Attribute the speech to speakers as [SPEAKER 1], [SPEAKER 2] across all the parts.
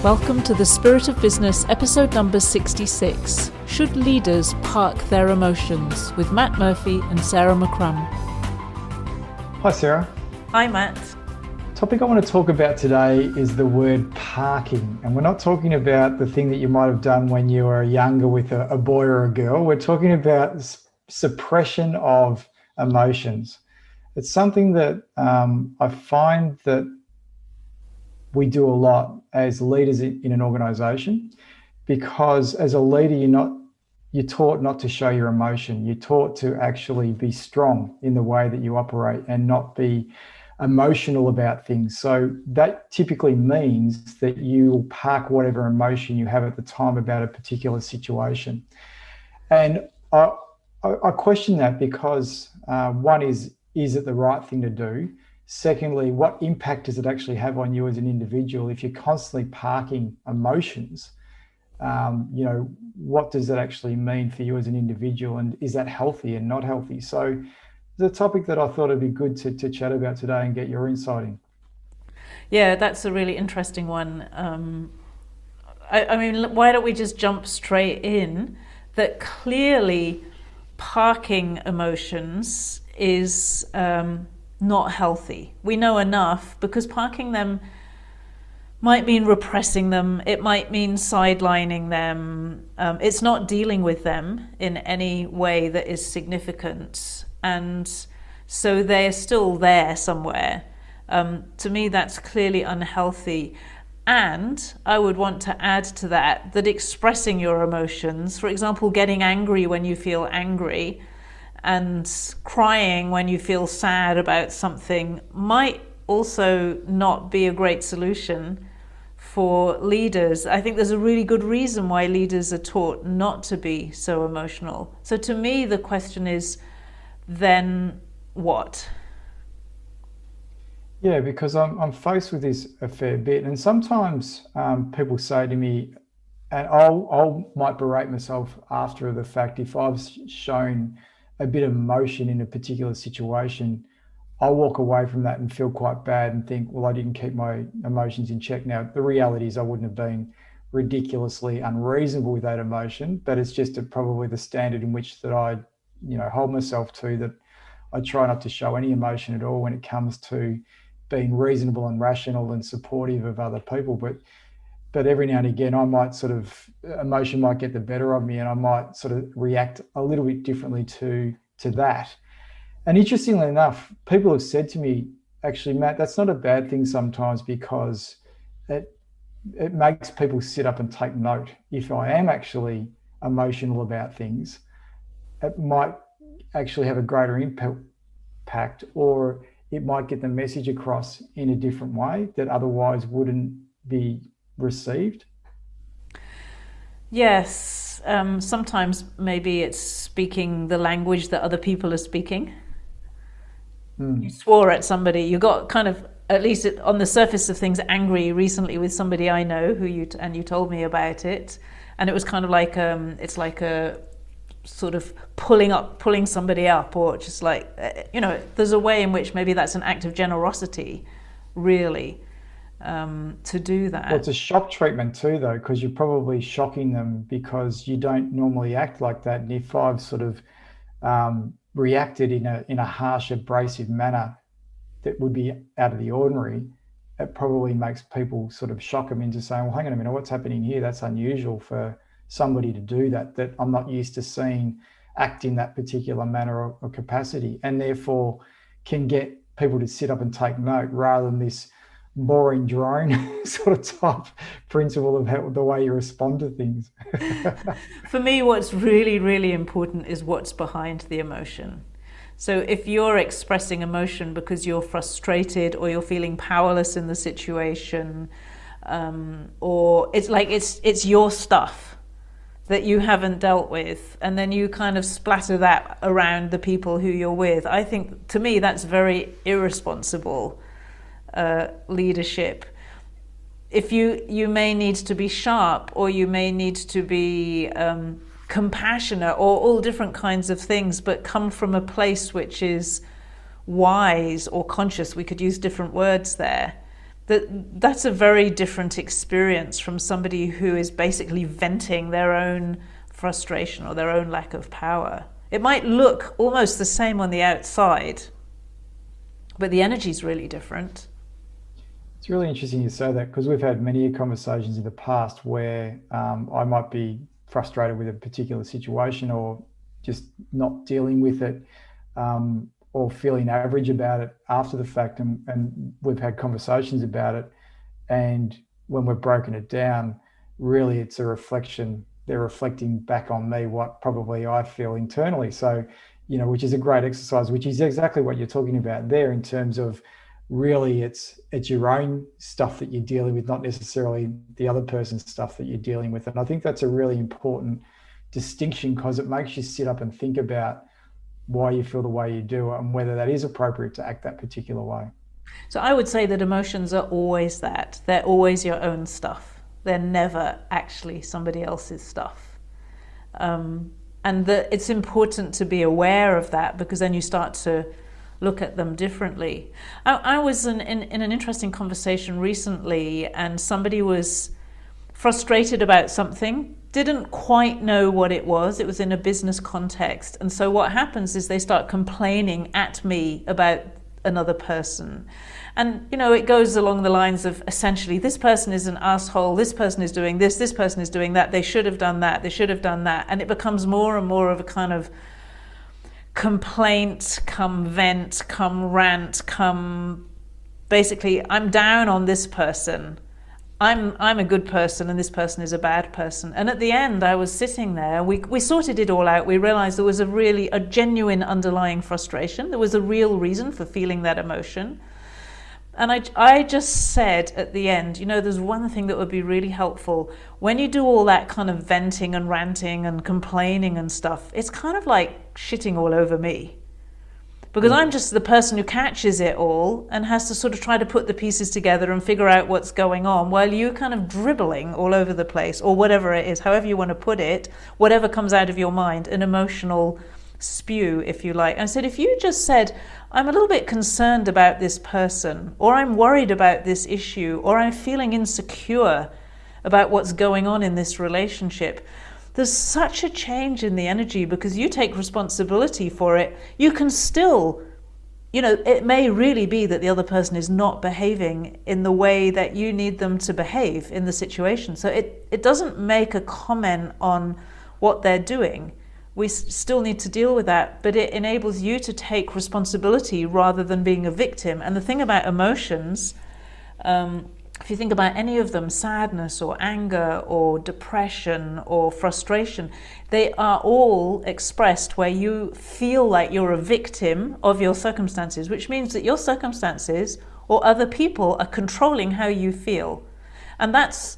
[SPEAKER 1] Welcome to the Spirit of Business, episode number 66. Should leaders park their emotions? With Matt Murphy and Sarah McCrum.
[SPEAKER 2] Hi Sarah.
[SPEAKER 1] Hi Matt.
[SPEAKER 2] The topic I want to talk about today is the word parking. And we're not talking about the thing that you might have done when you were younger with a boy or a girl. We're talking about suppression of emotions. It's something that I find that we do a lot as leaders in an organization, because as a leader, you're taught not to show your emotion. You're taught to actually be strong in the way that you operate and not be emotional about things. So that typically means that you will park whatever emotion you have at the time about a particular situation. And I question that because one is it the right thing to do? Secondly, what impact does it actually have on you as an individual if you're constantly parking emotions? What does that actually mean for you as an individual, and is that healthy and not healthy? So the topic that I thought it'd be good to chat about today and get your insight in.
[SPEAKER 1] Yeah, that's a really interesting one. I mean, why don't we just jump straight in that clearly parking emotions is not healthy. We know enough, because parking them might mean repressing them. It might mean sidelining them. It's not dealing with them in any way that is significant. And so they're still there somewhere. To me, that's clearly unhealthy. And I would want to add to that expressing your emotions, for example, getting angry when you feel angry, and crying when you feel sad about something, might also not be a great solution for leaders. I think there's a really good reason why leaders are taught not to be so emotional. So to me, the question is, then what?
[SPEAKER 2] Yeah, because I'm faced with this a fair bit, and sometimes people say to me, and I might berate myself after the fact if I've shown a bit of emotion in a particular situation. I'll walk away from that and feel quite bad and think, well, I didn't keep my emotions in check. Now, the reality is I wouldn't have been ridiculously unreasonable with that emotion, but it's just probably the standard in which that I, hold myself to, that I try not to show any emotion at all when it comes to being reasonable and rational and supportive of other people. But every now and again, emotion might get the better of me, and I might sort of react a little bit differently to that. And interestingly enough, people have said to me, actually, Matt, that's not a bad thing sometimes, because it makes people sit up and take note. If I am actually emotional about things, it might actually have a greater impact, or it might get the message across in a different way that otherwise wouldn't be received.
[SPEAKER 1] Yes, sometimes maybe it's speaking the language that other people are speaking. You swore at somebody, you got kind of, at least on the surface of things, angry recently with somebody I know who you told me about it, and it was kind of like it's like a sort of pulling somebody up, or just like, there's a way in which maybe that's an act of generosity, really, to do that.
[SPEAKER 2] Well, it's a shock treatment too, though, because you're probably shocking them because you don't normally act like that. And if I've sort of reacted in a harsh, abrasive manner that would be out of the ordinary, it probably makes people sort of shock them into saying, well, hang on a minute, what's happening here? That's unusual for somebody to do that I'm not used to seeing act in that particular manner or capacity, and therefore can get people to sit up and take note rather than this boring drone sort of type principle of the way you respond to things.
[SPEAKER 1] For me, what's really, really important is what's behind the emotion. So if you're expressing emotion because you're frustrated, or you're feeling powerless in the situation, or it's your stuff that you haven't dealt with, and then you kind of splatter that around the people who you're with, I think, to me, that's very irresponsible leadership. If you may need to be sharp, or you may need to be compassionate, or all different kinds of things, but come from a place which is wise or conscious. We could use different words there. That's a very different experience from somebody who is basically venting their own frustration or their own lack of power. It might look almost the same on the outside, but the energy is really different.
[SPEAKER 2] It's really interesting you say that because we've had many conversations in the past where I might be frustrated with a particular situation or just not dealing with it, or feeling average about it after the fact. And we've had conversations about it. And when we've broken it down, really it's a reflection. They're reflecting back on me what probably I feel internally. So, which is a great exercise, which is exactly what you're talking about there in terms of really it's your own stuff that you're dealing with, not necessarily the other person's stuff that you're dealing with. And I think that's a really important distinction because it makes you sit up and think about why you feel the way you do and whether that is appropriate to act that particular way.
[SPEAKER 1] So I would say that emotions are always that. They're always your own stuff. They're never actually somebody else's stuff. And that it's important to be aware of that because then you start to look at them differently. I was in an interesting conversation recently and somebody was frustrated about something, didn't quite know what it was. It was in a business context. And so what happens is they start complaining at me about another person. And, it goes along the lines of essentially, this person is an asshole, this person is doing this person is doing that, they should have done that, they should have done that. And it becomes more and more of a kind of complaint, come vent, come rant, come basically, I'm down on this person. I'm a good person and this person is a bad person. And at the end, I was sitting there, we sorted it all out. We realized there was a genuine underlying frustration. There was a real reason for feeling that emotion. And I just said at the end, there's one thing that would be really helpful. When you do all that kind of venting and ranting and complaining and stuff, it's kind of like shitting all over me. Because I'm just the person who catches it all and has to sort of try to put the pieces together and figure out what's going on while you're kind of dribbling all over the place or whatever it is, however you want to put it, whatever comes out of your mind, an emotional spew, if you like. And I said, if you just said, I'm a little bit concerned about this person, or I'm worried about this issue, or I'm feeling insecure about what's going on in this relationship, there's such a change in the energy because you take responsibility for it. You can still, it may really be that the other person is not behaving in the way that you need them to behave in the situation. So it doesn't make a comment on what they're doing. We still need to deal with that, but it enables you to take responsibility rather than being a victim. And the thing about emotions, if you think about any of them, sadness or anger or depression or frustration, they are all expressed where you feel like you're a victim of your circumstances, which means that your circumstances or other people are controlling how you feel. And that's,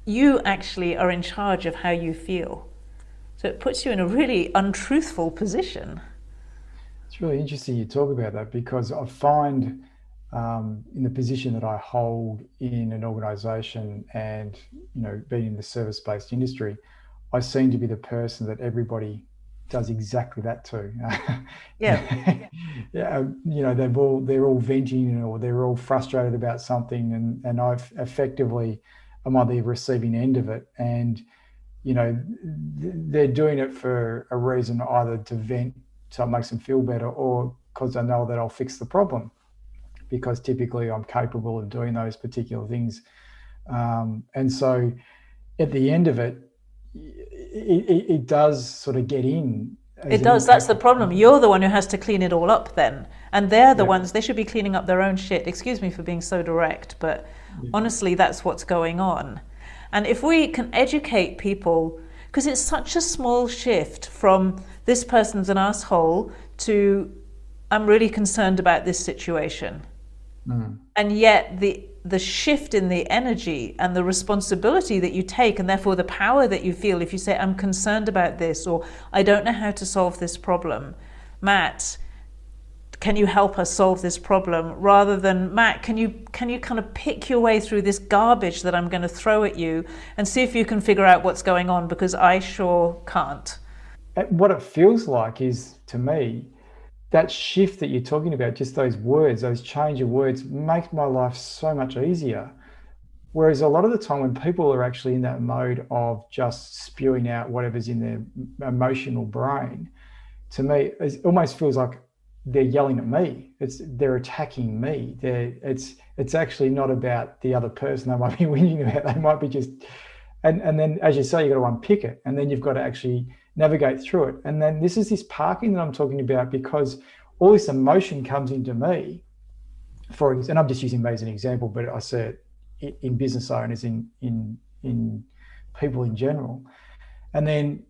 [SPEAKER 1] you actually are in charge of how you feel. So it puts you in a really untruthful position.
[SPEAKER 2] It's really interesting you talk about that because I find in the position that I hold in an organisation and being in the service-based industry, I seem to be the person that everybody does exactly that to.
[SPEAKER 1] Yeah.
[SPEAKER 2] Yeah. They're all venting or they're all frustrated about something, and I've effectively I'm on the receiving end of it, and they're doing it for a reason, either to vent so it makes them feel better or because I know that I'll fix the problem, because typically I'm capable of doing those particular things. And so at the end of it, it does sort of get in.
[SPEAKER 1] It does. That's the problem. You're the one who has to clean it all up then. And they're the ones, they should be cleaning up their own shit. Excuse me for being so direct, but honestly, that's what's going on. And if we can educate people, because it's such a small shift from this person's an asshole to I'm really concerned about this situation. And yet the shift in the energy and the responsibility that you take, and therefore the power that you feel if you say, I'm concerned about this, or I don't know how to solve this problem. Matt, can you help us solve this problem? Rather than, Matt, can you kind of pick your way through this garbage that I'm going to throw at you and see if you can figure out what's going on, because I sure can't.
[SPEAKER 2] What it feels like is, to me, that shift that you're talking about, just those words, those change of words, make my life so much easier. Whereas a lot of the time when people are actually in that mode of just spewing out whatever's in their emotional brain, to me, it almost feels like they're yelling at me. They're attacking me. It's actually not about the other person they might be whinging about. They might be just, and then as you say, you've got to unpick it, and then you've got to actually navigate through it. And then this is this parking that I'm talking about, because all this emotion comes into me, and I'm just using me as an example, but I see it in business owners, in people in general. And then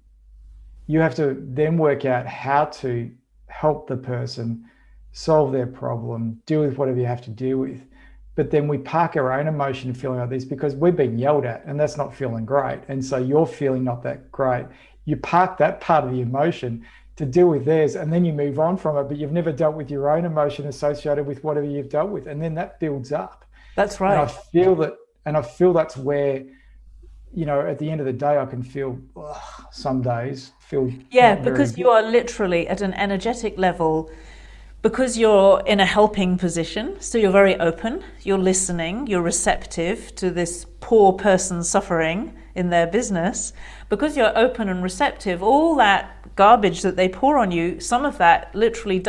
[SPEAKER 2] you have to then work out how to help the person solve their problem, deal with whatever you have to deal with. But then we park our own emotion and feeling like this because we've been yelled at, and that's not feeling great. And so you're feeling not that great. You park that part of the emotion to deal with theirs, and then you move on from it, but you've never dealt with your own emotion associated with whatever you've dealt with. And then that builds up.
[SPEAKER 1] That's right.
[SPEAKER 2] And I feel that's where, at the end of the day, I can feel some days feel.
[SPEAKER 1] Yeah, because you are literally at an energetic level, because you're in a helping position. So you're very open, you're listening, you're receptive to this poor person suffering in their business. Because you're open and receptive, all that garbage that they pour on you, some of that literally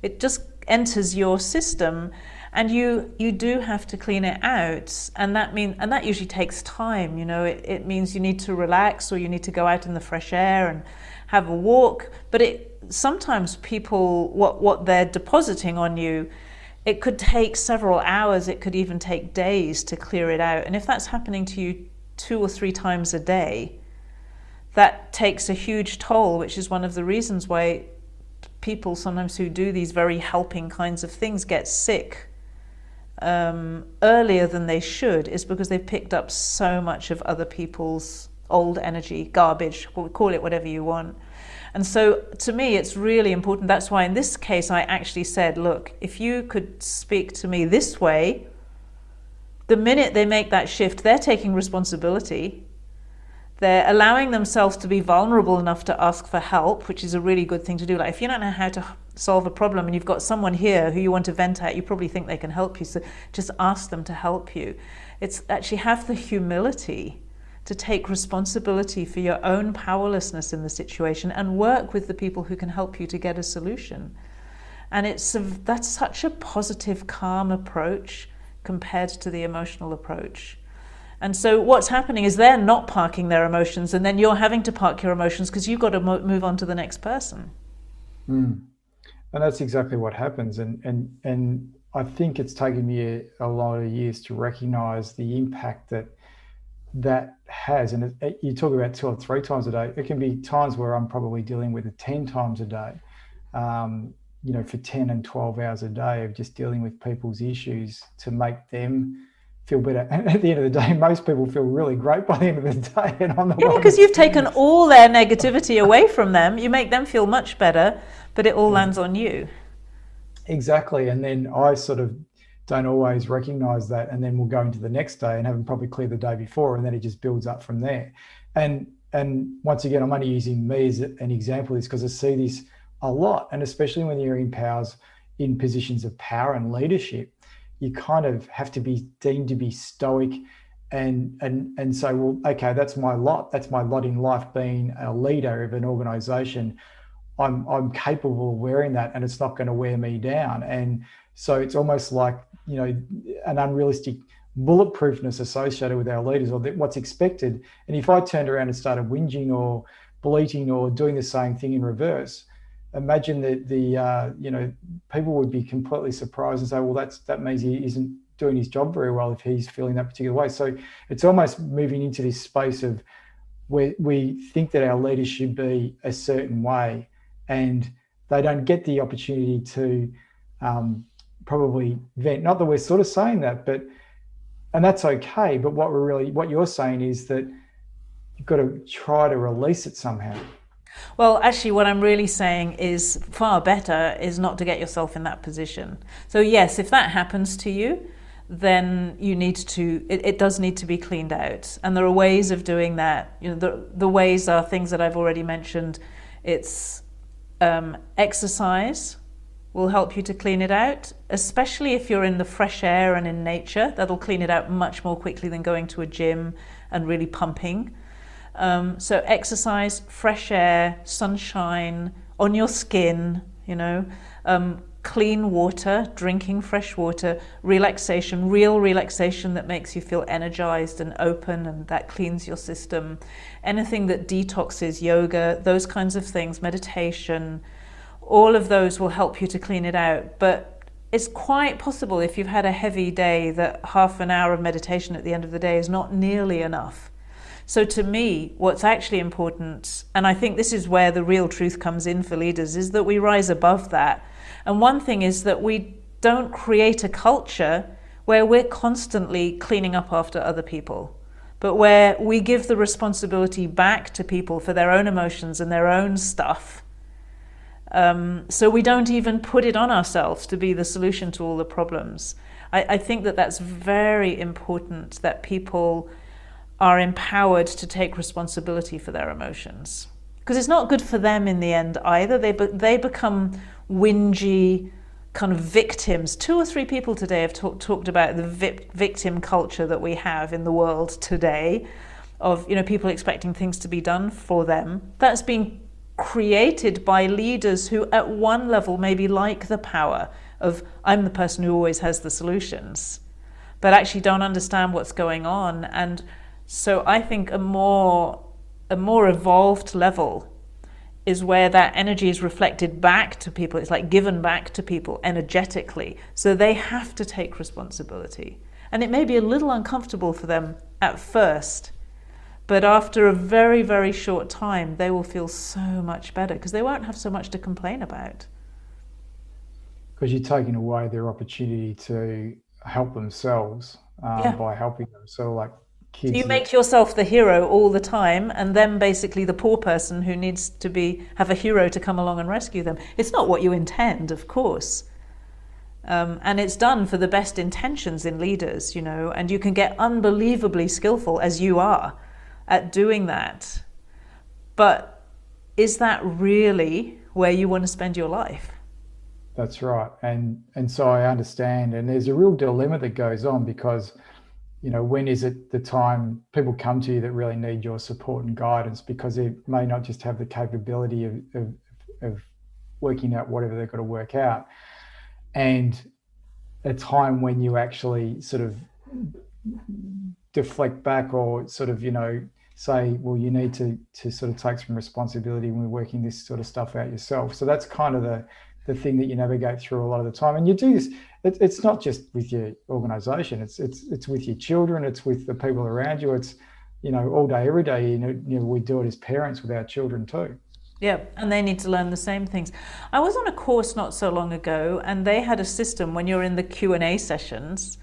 [SPEAKER 1] it just enters your system. And you do have to clean it out, and that usually takes time. It means you need to relax, or you need to go out in the fresh air and have a walk. But sometimes people, what they're depositing on you, it could take several hours. It could even take days to clear it out. And if that's happening to you 2 or 3 times a day, that takes a huge toll, which is one of the reasons why people sometimes who do these very helping kinds of things get sick earlier than they should, is because they've picked up so much of other people's old energy, garbage, call it whatever you want. And so to me, it's really important. That's why in this case, I actually said, look, if you could speak to me this way, the minute they make that shift, they're taking responsibility. They're allowing themselves to be vulnerable enough to ask for help, which is a really good thing to do. Like if you don't know how to solve a problem and you've got someone here who you want to vent at, you probably think they can help you. So just ask them to help you. It's actually have the humility to take responsibility for your own powerlessness in the situation and work with the people who can help you to get a solution. And that's such a positive, calm approach compared to the emotional approach. And so what's happening is they're not parking their emotions, and then you're having to park your emotions because you've got to move on to the next person.
[SPEAKER 2] And that's exactly what happens. And I think it's taken me a lot of years to recognize the impact that has. And you talk about 2 or 3 times a day. It can be times where I'm probably dealing with it 10 times a day, for 10 and 12 hours a day of just dealing with people's issues to make them feel better. And at the end of the day, most people feel really great by the end of the day. And I'm the one.
[SPEAKER 1] Because you've taken all their negativity away from them. You make them feel much better, but it all lands on you.
[SPEAKER 2] Exactly. And then I sort of don't always recognize that. And then we'll go into the next day and haven't probably cleared the day before. And then it just builds up from there. And once again, I'm only using me as an example of this because I see this a lot. And especially when you're in positions of power and leadership, you kind of have to be deemed to be stoic and say, well, okay, that's my lot. That's my lot in life, being a leader of an organization. I'm capable of wearing that, and it's not going to wear me down. And so it's almost like, an unrealistic bulletproofness associated with our leaders, or what's expected. And if I turned around and started whinging or bleating or doing the same thing in reverse, imagine that the people would be completely surprised and say, well, that means he isn't doing his job very well if he's feeling that particular way. So it's almost moving into this space of where we think that our leaders should be a certain way, and they don't get the opportunity to probably vent. Not that we're sort of saying that, and that's okay. But what you're saying is that you've got to try to release it somehow.
[SPEAKER 1] Well, actually, what I'm really saying is far better is not to get yourself in that position. So yes, if that happens to you, then you need to, it does need to be cleaned out. And there are ways of doing that. The ways are things that I've already mentioned. It's exercise, will help you to clean it out, especially if you're in the fresh air and in nature. That'll clean it out much more quickly than going to a gym and really pumping. So exercise, fresh air, sunshine, on your skin, clean water, drinking fresh water, relaxation, real relaxation that makes you feel energized and open, and that cleans your system. Anything that detoxes, yoga, those kinds of things, meditation, all of those will help you to clean it out. But it's quite possible, if you've had a heavy day, that half an hour of meditation at the end of the day is not nearly enough. So to me, what's actually important, and I think this is where the real truth comes in for leaders, is that we rise above that. And one thing is that we don't create a culture where we're constantly cleaning up after other people, but where we give the responsibility back to people for their own emotions and their own stuff. So we don't even put it on ourselves to be the solution to all the problems. I think that that's very important, that people are empowered to take responsibility for their emotions. Because it's not good for them in the end either. They become whingy kind of victims. 2 or 3 people today have talked about the victim culture that we have in the world today, of people expecting things to be done for them. That's being created by leaders who at one level maybe like the power of, I'm the person who always has the solutions, but actually don't understand what's going on. And so I think a more evolved level is where that energy is reflected back to people. It's like given back to people energetically. So they have to take responsibility. And it may be a little uncomfortable for them at first, but after a very, very short time, they will feel so much better because they won't have so much to complain about.
[SPEAKER 2] Because you're taking away their opportunity to help themselves by helping them. So like kids.
[SPEAKER 1] So you make yourself the hero all the time, and then basically the poor person who needs to have a hero to come along and rescue them. It's not what you intend, of course. And it's done for the best intentions in leaders, and you can get unbelievably skillful, as you are, at doing that. But is that really where you want to spend your life?
[SPEAKER 2] That's right. And so I understand. And there's a real dilemma that goes on because, when is it the time people come to you that really need your support and guidance, because they may not just have the capability of working out whatever they've got to work out. And a time when you actually sort of deflect back or sort of, say, well, you need to sort of take some responsibility when we're working this sort of stuff out yourself. So that's kind of the thing that you navigate through a lot of the time. And you do this, it's not just with your organization, it's with your children, it's with the people around you, it's, all day, every day, we do it as parents with our children too.
[SPEAKER 1] Yeah, and they need to learn the same things. I was on a course not so long ago, and they had a system when you're in the Q&A sessions,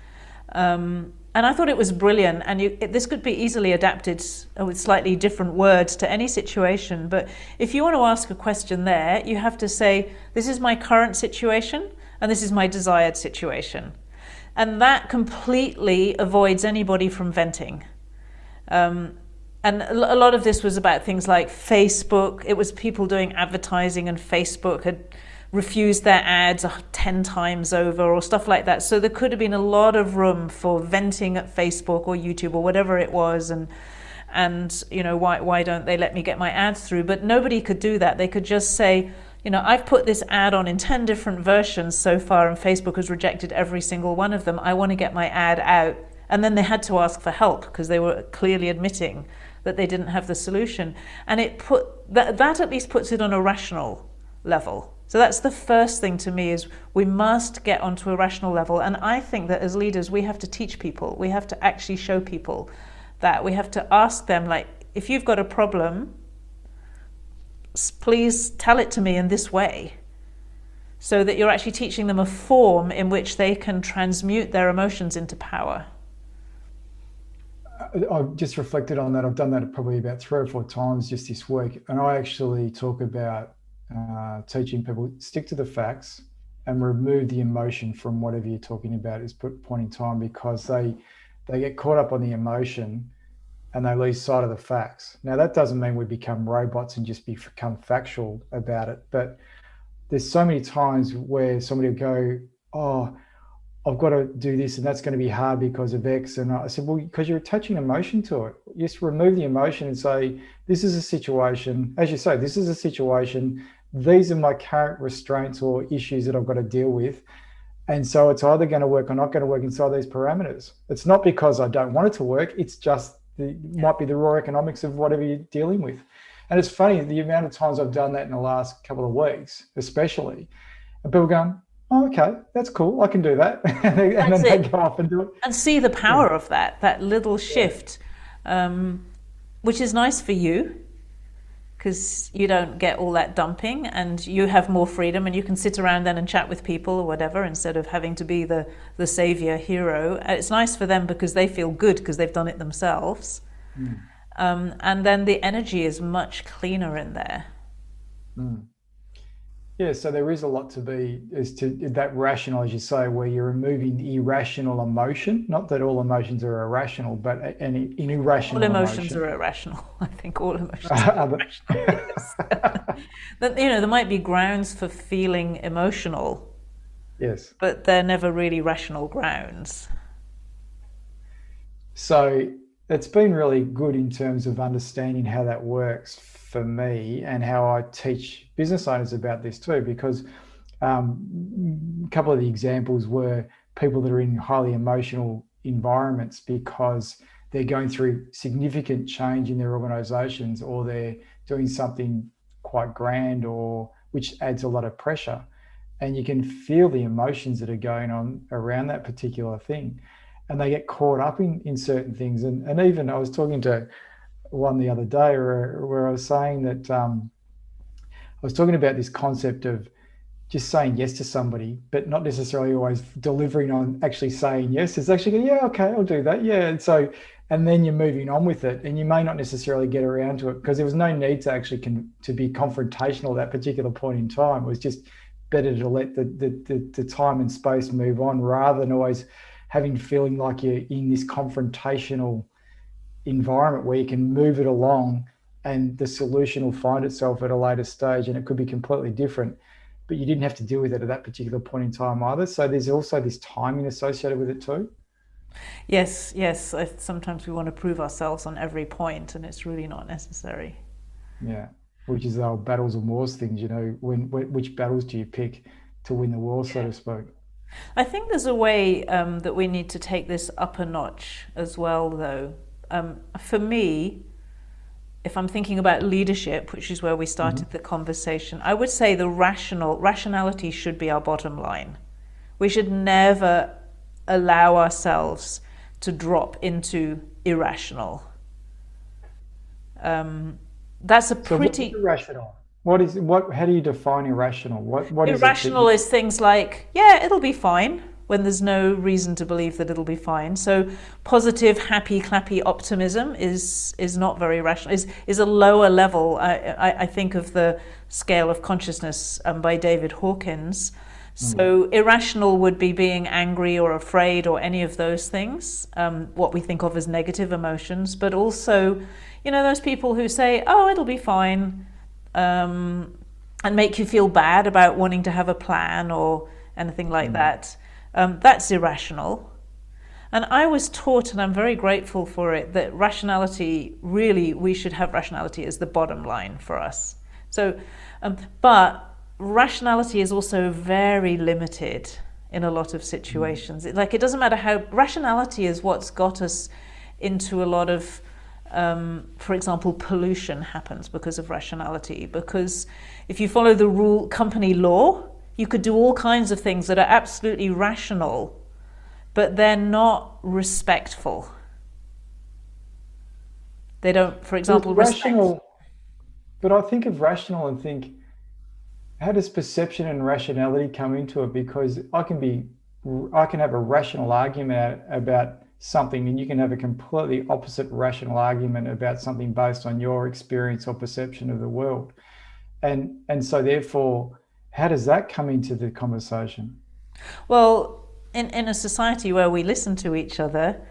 [SPEAKER 1] and I thought it was brilliant, and this could be easily adapted with slightly different words to any situation. But if you want to ask a question there, you have to say, this is my current situation, and this is my desired situation. And that completely avoids anybody from venting. And a lot of this was about things like Facebook. It was people doing advertising, and Facebook had refused their ads 10 times over or stuff like that. So there could have been a lot of room for venting at Facebook or YouTube or whatever it was, and why don't they let me get my ads through? But nobody could do that. They could just say, I've put this ad on in 10 different versions so far, and Facebook has rejected every single one of them. I want to get my ad out. And then they had to ask for help because they were clearly admitting that they didn't have the solution. And that at least puts it on a rational level. So that's the first thing to me, is we must get onto a rational level. And I think that as leaders, we have to teach people. We have to actually show people that. We have to ask them, like, if you've got a problem, please tell it to me in this way. So that you're actually teaching them a form in which they can transmute their emotions into power.
[SPEAKER 2] I've just reflected on that. I've done that probably about 3 or 4 times just this week. And I actually talk about teaching people, stick to the facts and remove the emotion from whatever you're talking about at this point in time, because they get caught up on the emotion and they lose sight of the facts. Now, that doesn't mean we become robots and just become factual about it, but there's so many times where somebody will go, oh, I've got to do this and that's going to be hard because of X. And I said, well, because you're attaching emotion to it. Just remove the emotion and say, this is a situation, as you say, this is a situation. These are my current restraints or issues that I've got to deal with. And so it's either going to work or not going to work inside these parameters. It's not because I don't want it to work. It's just might be the raw economics of whatever you're dealing with. And it's funny, the amount of times I've done that in the last couple of weeks, especially, and people going, oh, okay, that's cool. I can do that. And then they go off and do it.
[SPEAKER 1] And see the power of that little shift, which is nice for you because you don't get all that dumping and you have more freedom and you can sit around then and chat with people or whatever instead of having to be the savior hero. It's nice for them because they feel good because they've done it themselves. And then the energy is much cleaner in there.
[SPEAKER 2] Yeah, so there is a lot to be as to that rational, as you say, where you're removing irrational emotion. Not that all emotions are irrational, but an irrational
[SPEAKER 1] all emotions
[SPEAKER 2] emotion.
[SPEAKER 1] are irrational. I think all emotions are irrational. But, there might be grounds for feeling emotional.
[SPEAKER 2] Yes.
[SPEAKER 1] But they're never really rational grounds.
[SPEAKER 2] So it's been really good in terms of understanding how that works for me and how I teach business owners about this too, because a couple of the examples were people that are in highly emotional environments because they're going through significant change in their organizations or they're doing something quite grand or which adds a lot of pressure. And you can feel the emotions that are going on around that particular thing. And they get caught up in certain things. And even I was talking to one the other day where I was saying that I was talking about this concept of just saying yes to somebody, but not necessarily always delivering on actually saying yes. It's actually going, yeah, okay, I'll do that. Yeah. And then you're moving on with it and you may not necessarily get around to it because there was no need to actually to be confrontational at that particular point in time. It was just better to let the time and space move on rather than always feeling like you're in this confrontational environment where you can move it along and the solution will find itself at a later stage and it could be completely different, but you didn't have to deal with it at that particular point in time either. So there's also this timing associated with it too.
[SPEAKER 1] Yes. Sometimes we want to prove ourselves on every point and it's really not necessary.
[SPEAKER 2] Yeah, which is the old battles and wars things, which battles do you pick to win the war, so to speak?
[SPEAKER 1] I think there's a way that we need to take this up a notch as well, though. For me, if I'm thinking about leadership, which is where we started the conversation, I would say the rationality should be our bottom line. We should never allow ourselves to drop into irrational. That's a pretty...
[SPEAKER 2] So irrational? How do you define irrational? What is
[SPEAKER 1] irrational is things like, yeah, it'll be fine, when there's no reason to believe that it'll be fine. So positive, happy, clappy optimism is not very rational, is a lower level. I think of the scale of consciousness by David Hawkins. So irrational would be being angry or afraid or any of those things, what we think of as negative emotions, but also, those people who say, oh, it'll be fine, and make you feel bad about wanting to have a plan or anything like that. That's irrational. And I was taught, and I'm very grateful for it, that rationality, really, we should have rationality as the bottom line for us. So, but rationality is also very limited in a lot of situations. It doesn't matter how, rationality is what's got us into a lot of, for example, pollution happens because of rationality. Because if you follow the company law, you could do all kinds of things that are absolutely rational, but they're not respectful. They don't, for example,
[SPEAKER 2] rational. But I think of rational and think, how does perception and rationality come into it? Because I can have a rational argument about something and you can have a completely opposite rational argument about something based on your experience or perception of the world. And so therefore, how does that come into the conversation?
[SPEAKER 1] Well, in a society where we listen to each other,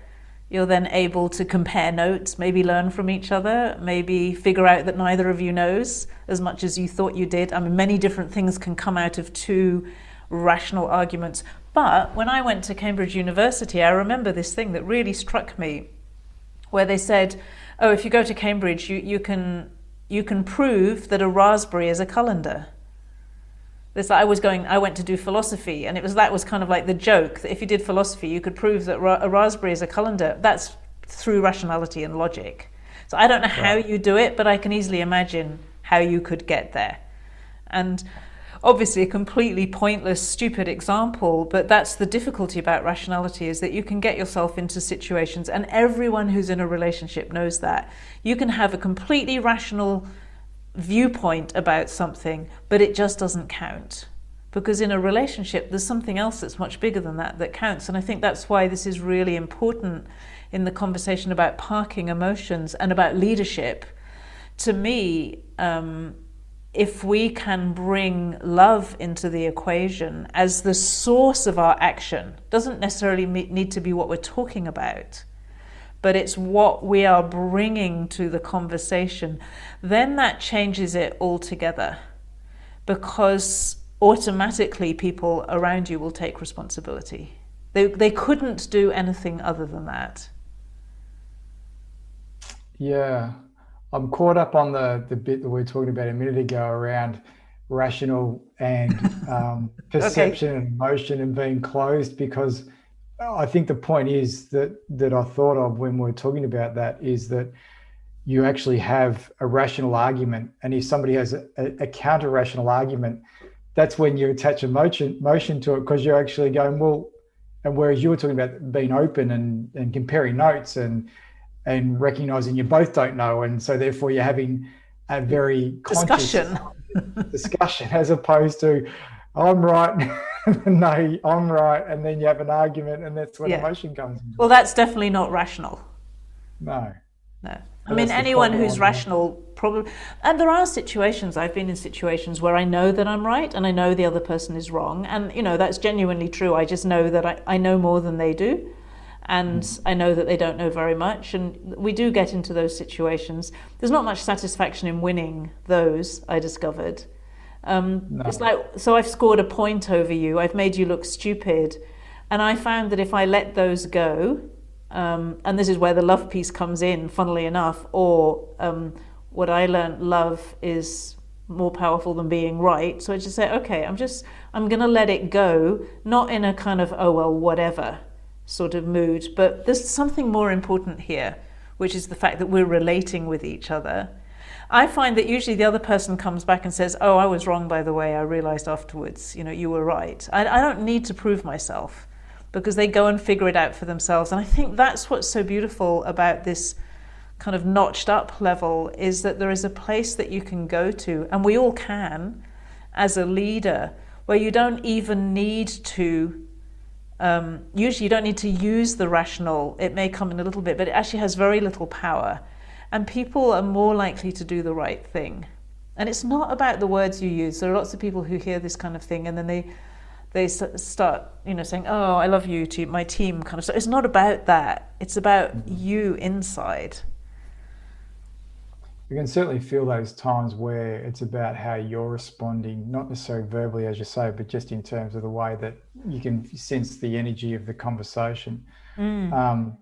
[SPEAKER 1] You're then able to compare notes, maybe learn from each other, maybe figure out that neither of you knows as much as you thought you did. I mean, many different things can come out of two rational arguments. But when I went to Cambridge University, I remember this thing that really struck me, where they said, oh, if you go to Cambridge, you can prove that a raspberry is a colander. I went to do philosophy, and that was kind of like the joke, that if you did philosophy, you could prove that a raspberry is a colander. That's through rationality and logic. So I don't know how you do it, but I can easily imagine how you could get there. And obviously a completely pointless, stupid example, but that's the difficulty about rationality, is that you can get yourself into situations, and everyone who's in a relationship knows that. You can have a completely rational viewpoint about something, but it just doesn't count, because in a relationship there's something else that's much bigger than that counts. And I think that's why this is really important in the conversation about parking emotions and about leadership. To me, if we can bring love into the equation as the source of our action, doesn't necessarily need to be what we're talking about, but it's what we are bringing to the conversation, then that changes it altogether, because automatically people around you will take responsibility. They couldn't do anything other than that.
[SPEAKER 2] Yeah, I'm caught up on the bit that we were talking about a minute ago around rational and perception
[SPEAKER 1] Okay.
[SPEAKER 2] and emotion and being closed, because I think the point is that I thought of when we we're talking about that is that you actually have a rational argument, and if somebody has a counter rational argument, that's when you attach emotion to it, because you're actually going, well, and whereas you were talking about being open and comparing notes and recognizing you both don't know, and so therefore you're having a very conscious
[SPEAKER 1] Discussion.
[SPEAKER 2] discussion, as opposed to I'm right, no, I'm right, and then you have an argument, and that's when
[SPEAKER 1] Yeah.
[SPEAKER 2] emotion comes into
[SPEAKER 1] Well,
[SPEAKER 2] it.
[SPEAKER 1] that's definitely not rational.
[SPEAKER 2] No,
[SPEAKER 1] No. I
[SPEAKER 2] but
[SPEAKER 1] mean,
[SPEAKER 2] that's the
[SPEAKER 1] anyone
[SPEAKER 2] point I
[SPEAKER 1] who's
[SPEAKER 2] want to make.
[SPEAKER 1] rational probably, and there are situations, I've been in situations where I know that I'm right and I know the other person is wrong. And, that's genuinely true. I just know that I know more than they do. And I know that they don't know very much. And we do get into those situations. There's not much satisfaction in winning those, I discovered. It's
[SPEAKER 2] No,
[SPEAKER 1] like, so I've scored a point over you, I've made you look stupid. And I found that if I let those go, and this is where the love piece comes in, funnily enough, or what I learned, love is more powerful than being right. So I just say, okay, I'm going to let it go, not in a kind of, oh, well, whatever sort of mood, but there's something more important here, which is the fact that we're relating with each other. I find that usually the other person comes back and says, oh, I was wrong, by the way, I realized afterwards, you were right. I don't need to prove myself, because they go and figure it out for themselves. And I think that's what's so beautiful about this kind of notched up level, is that there is a place that you can go to, and we all can, as a leader, where you don't even need to, usually you don't need to use the rational. It may come in a little bit, but it actually has very little power. And people are more likely to do the right thing. And it's not about the words you use. There are lots of people who hear this kind of thing and then they start, saying, oh, I love you to my team kind of stuff. It's not about that. It's about you inside.
[SPEAKER 2] you can certainly feel those times where it's about how you're responding, not necessarily verbally, as you say, but just in terms of the way that you can sense the energy of the conversation. Um,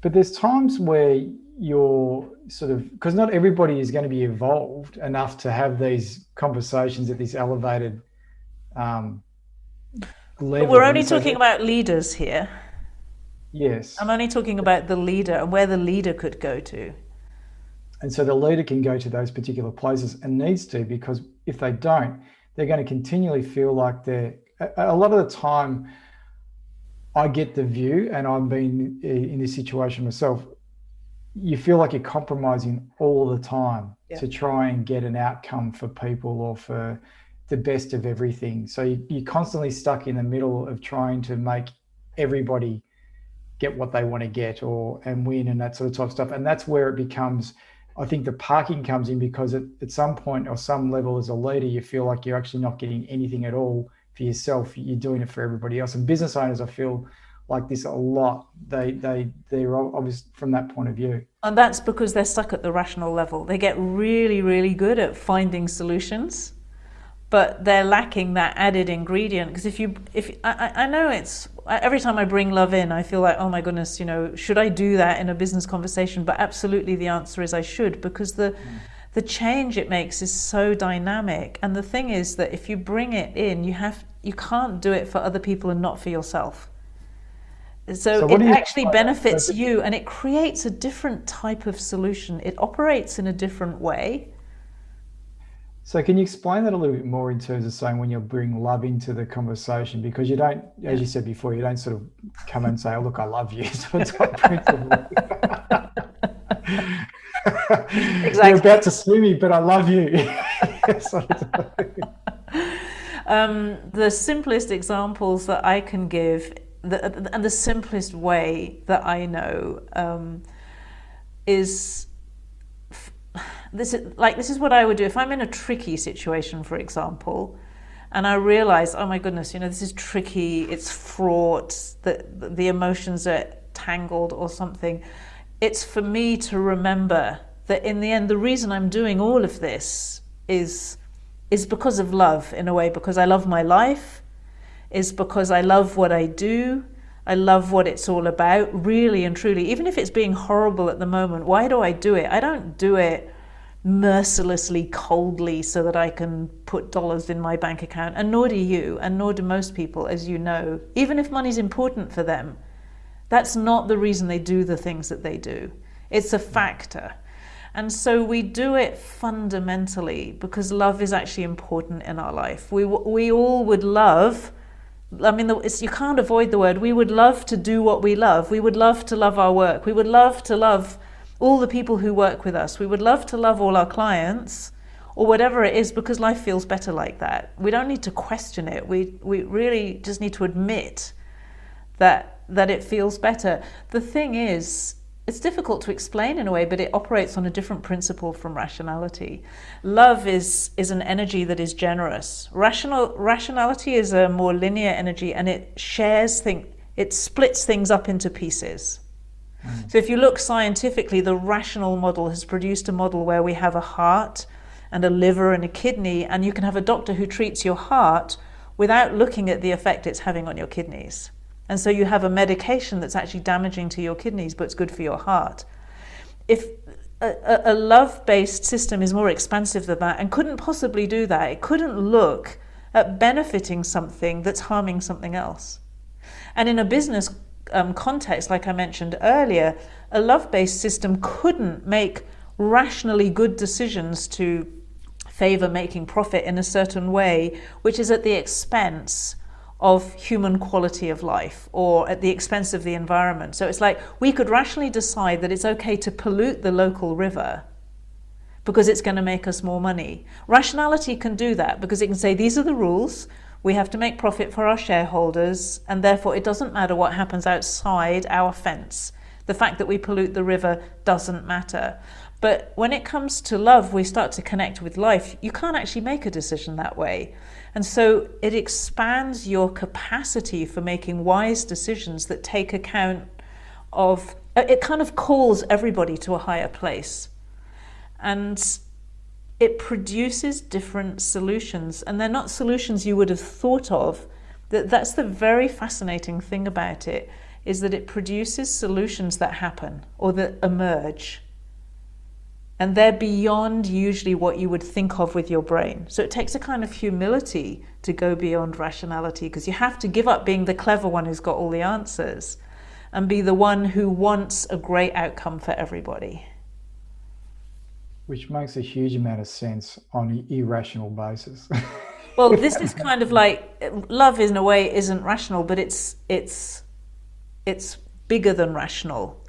[SPEAKER 2] but there's times where you're sort of, because not everybody is going to be evolved enough to have these conversations at this elevated um,
[SPEAKER 1] But we're
[SPEAKER 2] level.
[SPEAKER 1] only
[SPEAKER 2] And so
[SPEAKER 1] talking
[SPEAKER 2] that,
[SPEAKER 1] about leaders here. I'm
[SPEAKER 2] yes.
[SPEAKER 1] only talking about the leader and where the leader could go to.
[SPEAKER 2] And so the leader can go to those particular places and needs to, because if they don't, they're going to continually feel like a lot of the time, I get the view, and I've been in this situation myself, you feel like you're compromising all the time
[SPEAKER 1] Yeah.
[SPEAKER 2] to try and get an outcome for people or for the best of everything. So you're constantly stuck in the middle of trying to make everybody get what they want to get and win and that sort of type of stuff. And that's where it becomes, I think the parking comes in, because at some point or some level as a leader, you feel like you're actually not getting anything at all for yourself. You're doing it for everybody else. And business owners, I feel like this a lot. They're obvious from that point of view.
[SPEAKER 1] And that's because they're stuck at the rational level. They get really, really good at finding solutions, but they're lacking that added ingredient. Because I know it's, every time I bring love in, I feel like, oh my goodness, should I do that in a business conversation? But absolutely the answer is I should, because the change it makes is so dynamic. And the thing is that if you bring it in, you can't do it for other people and not for yourself. So
[SPEAKER 2] What
[SPEAKER 1] it
[SPEAKER 2] do you
[SPEAKER 1] actually benefits you, and it creates a different type of solution. It operates in a different way.
[SPEAKER 2] So can you explain that a little bit more in terms of saying when you bring love into the conversation? Because you don't, as you said before, you don't sort of come and say, "Oh, look, I love you," sort of type principle. You're
[SPEAKER 1] Exactly.
[SPEAKER 2] about to sue me, but I love you. Sort of.
[SPEAKER 1] The simplest examples that I can give, and the simplest way that I know, is this is what I would do if I'm in a tricky situation, for example, and I realize, oh my goodness, this is tricky, it's fraught, the emotions are tangled or something. It's for me to remember that in the end, the reason I'm doing all of this is because of love, in a way, because I love my life, is because I love what I do. I love what it's all about, really and truly. Even if it's being horrible at the moment, why do I do it? I don't do it mercilessly, coldly, so that I can put dollars in my bank account, and nor do you, and nor do most people, as you know. Even if money's important for them, that's not the reason they do the things that they do. It's a factor. And so we do it fundamentally because love is actually important in our life. We all would love, you can't avoid the word, we would love to do what we love. We would love to love our work. We would love to love all the people who work with us. We would love to love all our clients, or whatever it is, because life feels better like that. We don't need to question it. We really just need to admit that it feels better. The thing is, it's difficult to explain in a way, but it operates on a different principle from rationality. Love is an energy that is generous. Rationality is a more linear energy, and it splits things up into pieces. So if you look scientifically, the rational model has produced a model where we have a heart and a liver and a kidney, and you can have a doctor who treats your heart without looking at the effect it's having on your kidneys. And so you have a medication that's actually damaging to your kidneys, but it's good for your heart. If a love-based system is more expansive than that and couldn't possibly do that, it couldn't look at benefiting something that's harming something else. And in a business context, like I mentioned earlier, a love-based system couldn't make rationally good decisions to favor making profit in a certain way, which is at the expense of human quality of life or at the expense of the environment. So it's like we could rationally decide that it's okay to pollute the local river because it's going to make us more money. Rationality can do that because it can say these are the rules, we have to make profit for our shareholders, and therefore it doesn't matter what happens outside our fence. The fact that we pollute the river doesn't matter. But when it comes to love, we start to connect with life. You can't actually make a decision that way. And so it expands your capacity for making wise decisions that take account of, it kind of calls everybody to a higher place. And it produces different solutions. And they're not solutions you would have thought of. That's the very fascinating thing about it, is that it produces solutions that happen or that emerge. And they're beyond usually what you would think of with your brain. So it takes a kind of humility to go beyond rationality, because you have to give up being the clever one who's got all the answers and be the one who wants a great outcome for everybody.
[SPEAKER 2] Which makes a huge amount of sense on an irrational basis.
[SPEAKER 1] Well, this is kind of like, love in a way isn't rational, but it's bigger than rational.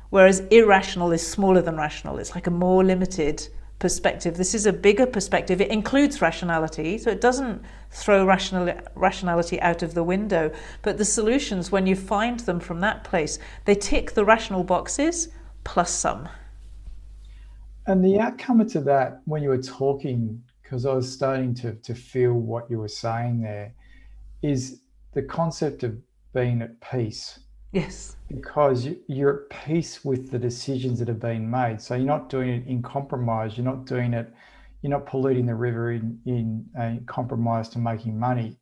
[SPEAKER 1] Whereas irrational is smaller than rational. It's like a more limited perspective. This is a bigger perspective. It includes rationality, so it doesn't throw rationality out of the window. But the solutions, when you find them from that place, they tick the rational boxes plus some.
[SPEAKER 2] And the outcome to that, when you were talking, because I was starting to feel what you were saying there, is the concept of being at peace.
[SPEAKER 1] Yes.
[SPEAKER 2] because you're at peace with the decisions that have been made. So you're not doing it in compromise. You're not doing it. You're not polluting the river in a compromise to making money.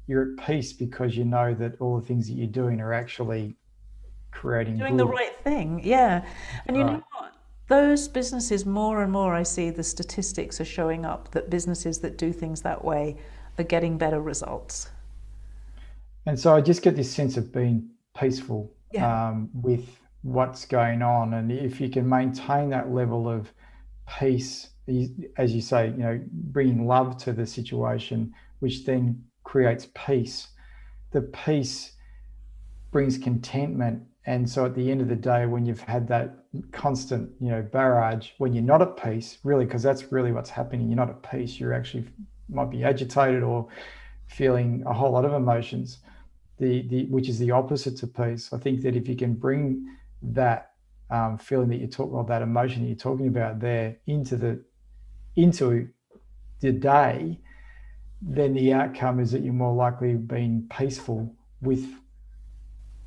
[SPEAKER 2] You're at peace because you know that all the things that you're doing are actually creating
[SPEAKER 1] Doing the
[SPEAKER 2] good.
[SPEAKER 1] right thing, yeah. And you
[SPEAKER 2] Right.
[SPEAKER 1] know what? Those businesses, more and more, I see the statistics are showing up that businesses that do things that way are getting better results.
[SPEAKER 2] And so I just get this sense of being peaceful
[SPEAKER 1] Yeah.
[SPEAKER 2] with what's going on. And if you can maintain that level of peace, as you say, bringing love to the situation, which then creates peace. The peace brings contentment. And so at the end of the day, when you've had that constant, barrage, when you're not at peace, really, because that's really what's happening, you're not at peace, you're actually might be agitated or feeling a whole lot of emotions, the which is the opposite to peace. I think that if you can bring that feeling that you talk, or that emotion that you're talking about there into the day, then the outcome is that you're more likely being peaceful with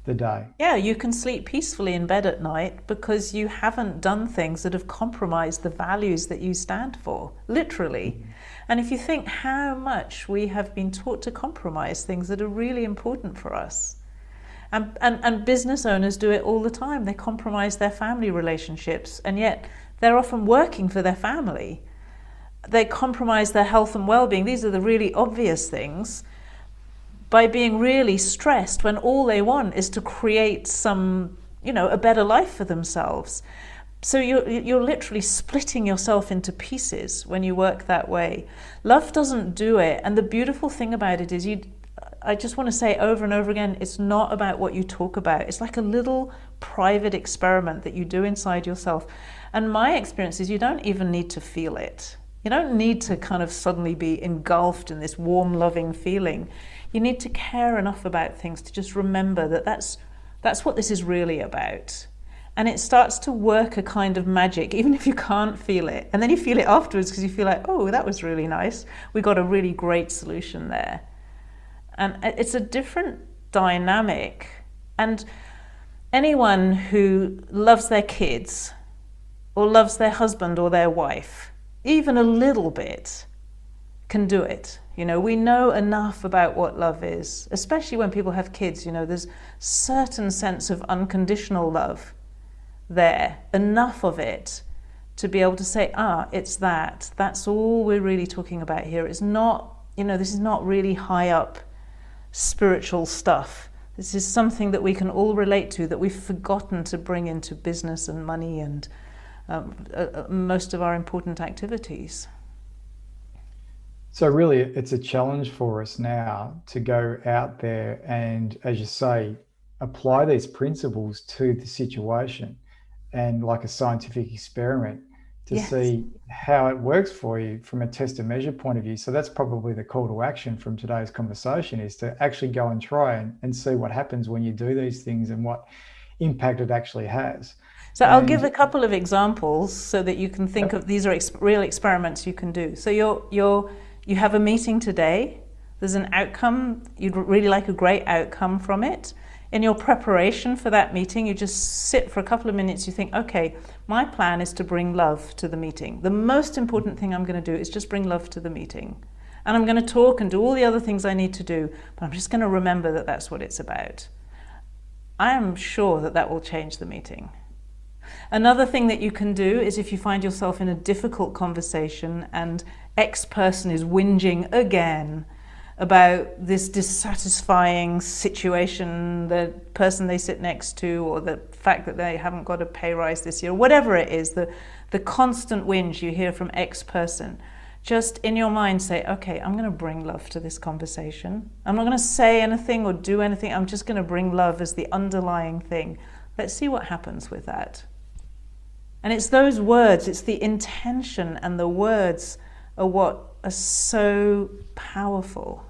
[SPEAKER 2] the day.
[SPEAKER 1] Yeah, you can sleep peacefully in bed at night because you haven't done things that have compromised the values that you stand for, literally.
[SPEAKER 2] Mhm.
[SPEAKER 1] And if you think how much we have been taught to compromise things that are really important for us. And business owners do it all the time. They compromise their family relationships, and yet they're often working for their family. They compromise their health and well-being. These are the really obvious things by being really stressed when all they want is to create a better life for themselves. So you're literally splitting yourself into pieces when you work that way. Love doesn't do it. And the beautiful thing about it is I just want to say over and over again, it's not about what you talk about. It's like a little private experiment that you do inside yourself. And my experience is you don't even need to feel it. You don't need to kind of suddenly be engulfed in this warm, loving feeling. You need to care enough about things to just remember that that's what this is really about. And it starts to work a kind of magic, even if you can't feel it. And then you feel it afterwards because you feel like, oh, that was really nice. We got a really great solution there. And it's a different dynamic. And anyone who loves their kids or loves their husband or their wife, even a little bit, can do it. We know enough about what love is, especially when people have kids. There's certain sense of unconditional love there, enough of it to be able to say, it's that. That's all we're really talking about here. It's not, this is not really high up spiritual stuff. This is something that we can all relate to, that we've forgotten to bring into business and money and most of our important activities.
[SPEAKER 2] So really, it's a challenge for us now to go out there and, as you say, apply these principles to the situation, and like a scientific experiment to
[SPEAKER 1] Yes.
[SPEAKER 2] see how it works for you from a test and measure point of view. So that's probably the call to action from today's conversation, is to actually go and try and see what happens when you do these things and what impact it actually has.
[SPEAKER 1] So I'll give
[SPEAKER 2] And
[SPEAKER 1] a couple of examples so that you can think of these are real experiments you can do. So you have a meeting today. There's an outcome. You'd really like a great outcome from it. In your preparation for that meeting, you just sit for a couple of minutes. You think, okay, my plan is to bring love to the meeting. The most important thing I'm going to do is just bring love to the meeting. And I'm going to talk and do all the other things I need to do, but I'm just going to remember that that's what it's about. I am sure that that will change the meeting. Another thing that you can do is, if you find yourself in a difficult conversation and X person is whinging again about this dissatisfying situation, the person they sit next to, or the fact that they haven't got a pay rise this year, whatever it is, the constant whinge you hear from X person, just in your mind say, okay, I'm going to bring love to this conversation. I'm not going to say anything or do anything. I'm just going to bring love as the underlying thing. Let's see what happens with that. And it's those words, it's the intention, and the words are what are so powerful.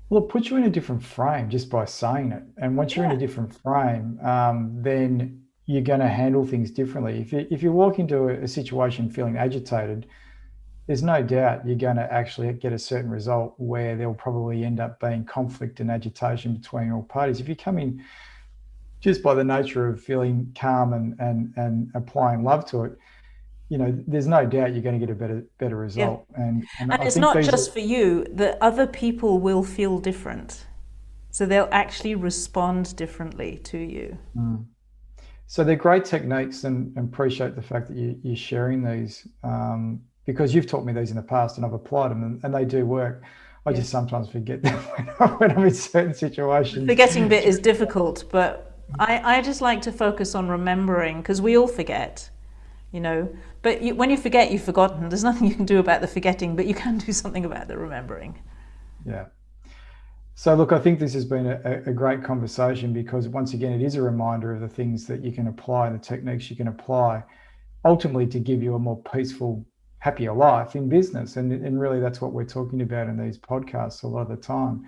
[SPEAKER 2] well, it puts you in a different frame just by saying it. And once you're in
[SPEAKER 1] Yeah.
[SPEAKER 2] a different frame, then you're going to handle things differently. If you walk into a situation feeling agitated, there's no doubt you're going to actually get a certain result where there'll probably end up being conflict and agitation between all parties. If you come in just by the nature of feeling calm and applying love to it, there's no doubt you're going to get a better
[SPEAKER 1] Yeah.
[SPEAKER 2] result. And
[SPEAKER 1] And
[SPEAKER 2] I
[SPEAKER 1] it's
[SPEAKER 2] think
[SPEAKER 1] not
[SPEAKER 2] these
[SPEAKER 1] just for you, that other people will feel different. So they'll actually respond differently to you.
[SPEAKER 2] So they're great techniques, and appreciate the fact that you're sharing these, because you've taught me these in the past and I've applied them, and they do work. I just sometimes forget them when I'm in certain situations.
[SPEAKER 1] The forgetting bit is difficult, but I just like to focus on remembering, because we all forget, But when you forget, you've forgotten. There's nothing you can do about the forgetting, but you can do something about the remembering.
[SPEAKER 2] Yeah. So look, I think this has been a great conversation, because once again, it is a reminder of the things that you can apply and the techniques you can apply, ultimately to give you a more peaceful, happier life in business. And really that's what we're talking about in these podcasts a lot of the time.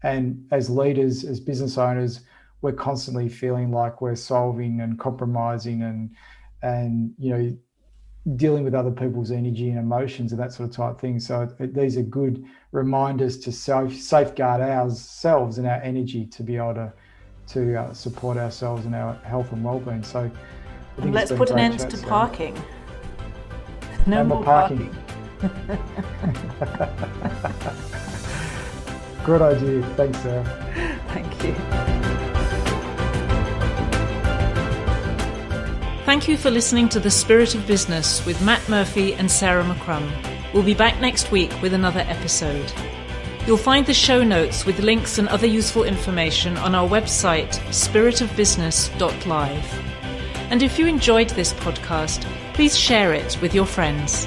[SPEAKER 2] And as leaders, as business owners, we're constantly feeling like we're solving and compromising and dealing with other people's energy and emotions and that sort of type thing. So these are good reminders to safeguard ourselves and our energy to be able to support ourselves and our health and well-being. So I think
[SPEAKER 1] let's put an end to parking. No more parking.
[SPEAKER 2] Good idea. Thanks, Sarah.
[SPEAKER 1] Thank you. Thank you for listening to The Spirit of Business with Matt Murphy and Sarah McCrum. We'll be back next week with another episode. You'll find the show notes with links and other useful information on our website, spiritofbusiness.live. And if you enjoyed this podcast, please share it with your friends.